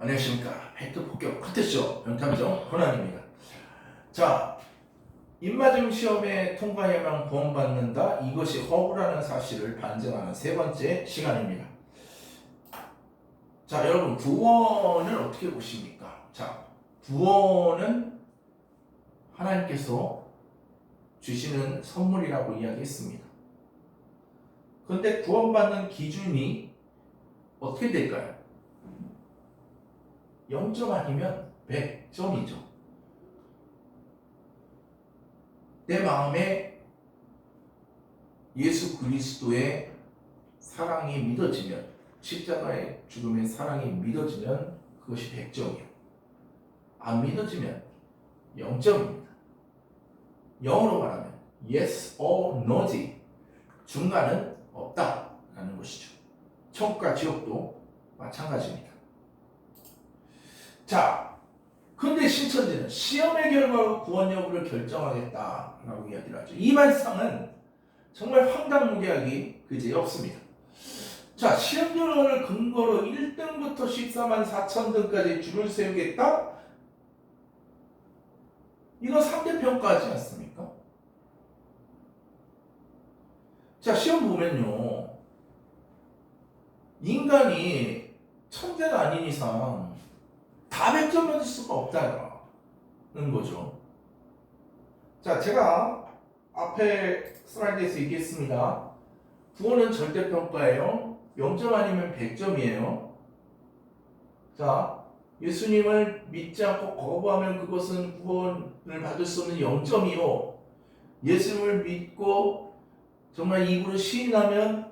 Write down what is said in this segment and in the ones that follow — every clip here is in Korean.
안녕하십니까. 팩트 폭격 컨텐츠쇼 변탐정 권한입니다. 자, 입맞음 시험에 통과해야만 구원받는다. 이것이 허구라는 사실을 반증하는 세 번째 시간입니다. 자, 여러분 구원을 어떻게 보십니까? 자, 구원은 하나님께서 주시는 선물이라고 이야기했습니다. 그런데 구원받는 기준이 어떻게 될까요? 0점 아니면 100점이죠. 내 마음에 예수 그리스도의 사랑이 믿어지면, 십자가의 죽음의 사랑이 믿어지면 그것이 100점이에요. 안 믿어지면 0점입니다. 영어로 말하면 yes or no지. 중간은 없다라는 것이죠. 천국과 지옥도 마찬가지입니다. 자, 근데 신천지는 시험의 결과로 구원 여부를 결정하겠다라고 이야기를 하죠. 이 말씀은 정말 황당무계하기 그지 없습니다. 자, 시험 결과를 근거로 1등부터 14만 4천 등까지 줄을 세우겠다? 이거 상대평가하지 않습니까? 자, 시험 보면요, 인간이 천재가 아닌 이상 다 100점 맞을 수가 없다는 거죠. 자, 제가 앞에 슬라이드에서 얘기했습니다. 구원은 절대평가예요. 0점 아니면 100점이에요. 자, 예수님을 믿지 않고 거부하면 그것은 구원을 받을 수 없는 0점이요. 예수님을 믿고 정말 입으로 시인하면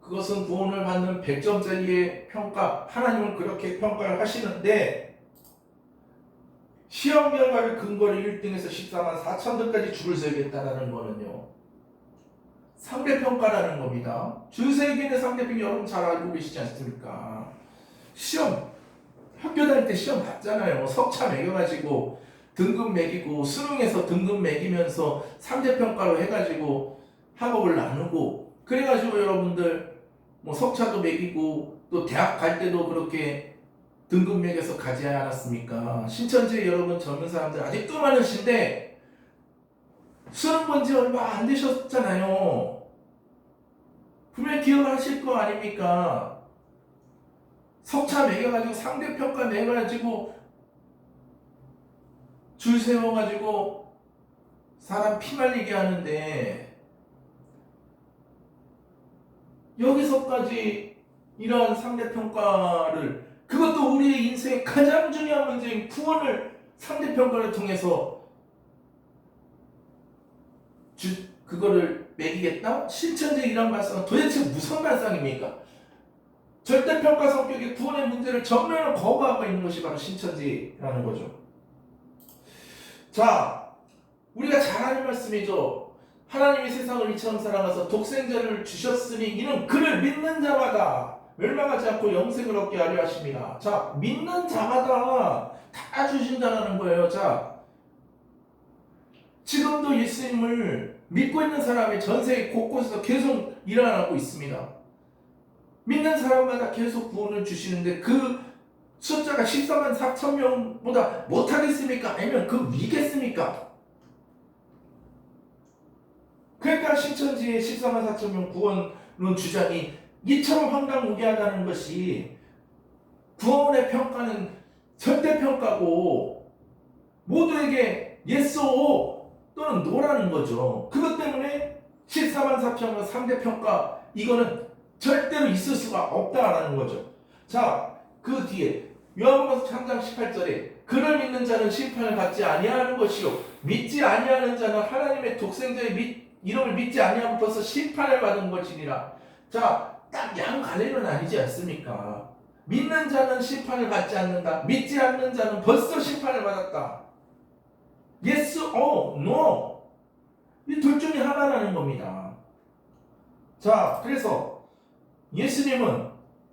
그것은 구원을 받는 100점짜리의 평가, 하나님은 그렇게 평가를 하시는데, 시험 결과를 근거로 1등에서 14만 4천 등까지 줄을 세우겠다는 거는요, 상대평가라는 겁니다. 줄 세기는 상대평가 여러분 잘 알고 계시지 않습니까? 시험, 학교 다닐 때 시험 봤잖아요. 석차 매겨가지고 등급 매기고, 수능에서 등급 매기면서 상대평가로 해가지고 학업을 나누고, 그래가지고 여러분들 뭐 석차도 매기고 또 대학 갈 때도 그렇게 등급 매겨서 가지 않았습니까? 신천지 여러분 젊은 사람들 아직도 많으신데 수능 본 지 얼마 안 되셨잖아요. 분명히 기억하실 거 아닙니까? 석차 매겨가지고 상대평가 매가지고 줄 세워가지고 사람 피 말리게 하는데, 여기서까지 이러한 상대평가를, 그것도 우리의 인생의 가장 중요한 문제인 구원을 상대평가를 통해서 그거를 매기겠다? 신천지 이런 발상은 도대체 무슨 발상입니까? 절대평가 성격의 구원의 문제를 정면으로 거부하고 있는 것이 바로 신천지라는 거죠. 자, 우리가 잘 아는 말씀이죠. 하나님이 세상을 이처럼 사랑하사 독생자를 주셨으니 이는 그를 믿는 자마다 멸망하지 않고 영생을 얻게 하려 하십니다. 자, 믿는 자마다 다 주신다는 거예요. 자, 지금도 예수님을 믿고 있는 사람이 전 세계 곳곳에서 계속 일어나고 있습니다. 믿는 사람마다 계속 구원을 주시는데 그 숫자가 14만 4천 명보다 못하겠습니까? 아니면 그 위겠습니까? 그러니까 신천지의 14만 4천 명 구원론 주장이 이처럼 황당무계하다는 것이, 구원의 평가는 절대평가고 모두에게 yes or 또는 no라는 거죠. 그것 때문에 14만 4천 명 상대평가, 이거는 절대로 있을 수가 없다라는 거죠. 자, 그 뒤에 요한복음 3장 18절에 그를 믿는 자는 심판을 받지 아니하는 것이요 믿지 아니하는 자는 하나님의 독생자의 이름을 믿지 아니함으로써 심판을 받은 것이니라. 자, 딱 양갈래는 아니지 않습니까? 믿는 자는 심판을 받지 않는다. 믿지 않는 자는 벌써 심판을 받았다. Yes or no. 이 둘 중에 하나라는 겁니다. 자, 그래서 예수님은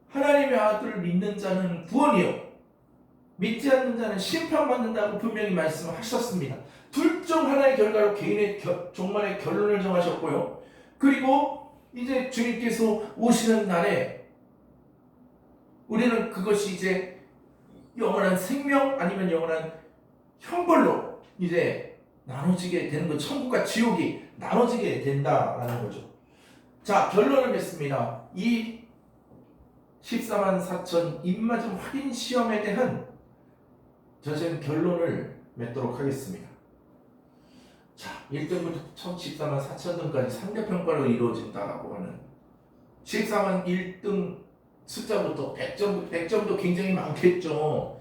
하나님의 아들을 믿는 자는 구원이요 믿지 않는 자는 심판받는다고 분명히 말씀하셨습니다. 둘 중 하나의 결과로 개인의 종말의 결론을 정하셨고요. 그리고 이제 주님께서 오시는 날에 우리는 그것이 이제 영원한 생명 아니면 영원한 형벌로 이제 나눠지게 되는 거, 천국과 지옥이 나눠지게 된다라는 거죠. 자, 결론을 맺습니다. 이 14만 4천 입맞음 확인 시험에 대한 저는 결론을 맺도록 하겠습니다. 자, 1등부터 14만 4천 등까지 상대평가로 이루어진다라고 하는 14만 1등 숫자부터 100점도 굉장히 많겠죠.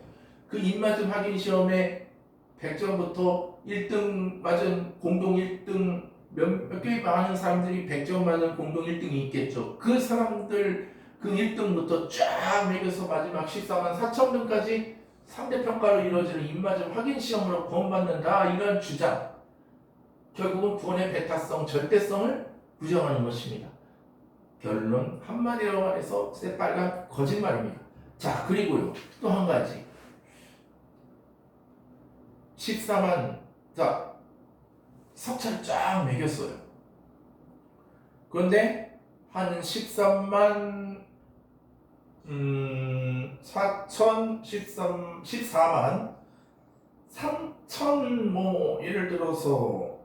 그 입맞음 확인 시험에 100점부터 1등 맞은 공동 1등 몇 개 많은 사람들이 100점 맞은 공동 1등이 있겠죠. 그 사람들 그 1등부터 쫙 매겨서 마지막 14만 4천 등까지 상대평가로 이루어지는 입맞음 확인 시험으로 구원받는다, 이런 주장, 결국은 구원의 배타성, 절대성을 부정하는 것입니다. 결론 한마디로 말해서 새빨간 거짓말입니다. 자, 그리고요 또 한 가지, 14만, 자, 석차를 쫙 매겼어요. 그런데 한 13만 4천 14만 3천, 뭐 예를 들어서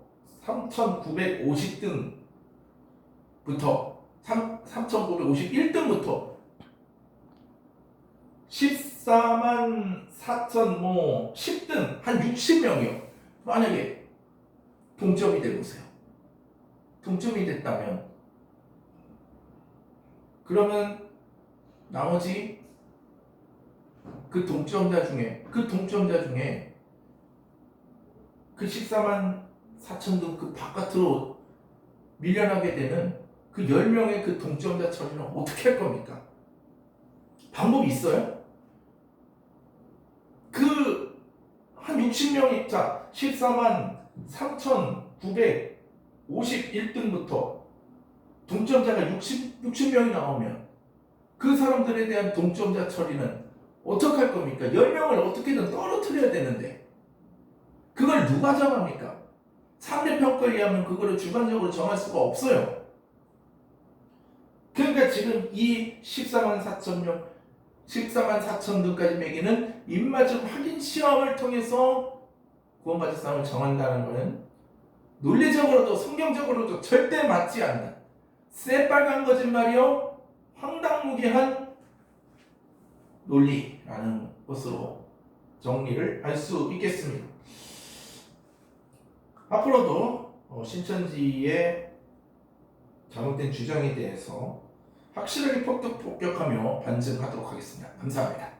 3,950등부터 3,951등부터 14만 4천 뭐 10등 한 60명이요. 만약에 동점이 되보세요. 동점이 됐다면 그러면 나머지 그 동점자 중에 그 14만 4천 등 그 바깥으로 밀려나게 되는 그 10명의 그 동점자 처리는 어떻게 할 겁니까? 방법이 있어요? 그 한 60명이, 자, 14만 3,951등부터 동점자가 60명이 나오면 그 사람들에 대한 동점자 처리는 어떻게 할 겁니까? 10명을 어떻게든 떨어뜨려야 되는데 그걸 누가 정합니까? 상대평가에 의하면 그거를 주관적으로 정할 수가 없어요. 그러니까 지금 이 14만 4천 명, 14만 4천 등까지 매기는 입맞음 확인 시험을 통해서 구원받을 사람을 정한다는 것은 논리적으로도 성경적으로도 절대 맞지 않는 새빨간 거짓말이요 황당무계한 논리라는 것으로 정리를 할 수 있겠습니다. 앞으로도 신천지의 잘못된 주장에 대해서 확실하게 폭격하며 반증하도록 하겠습니다. 감사합니다.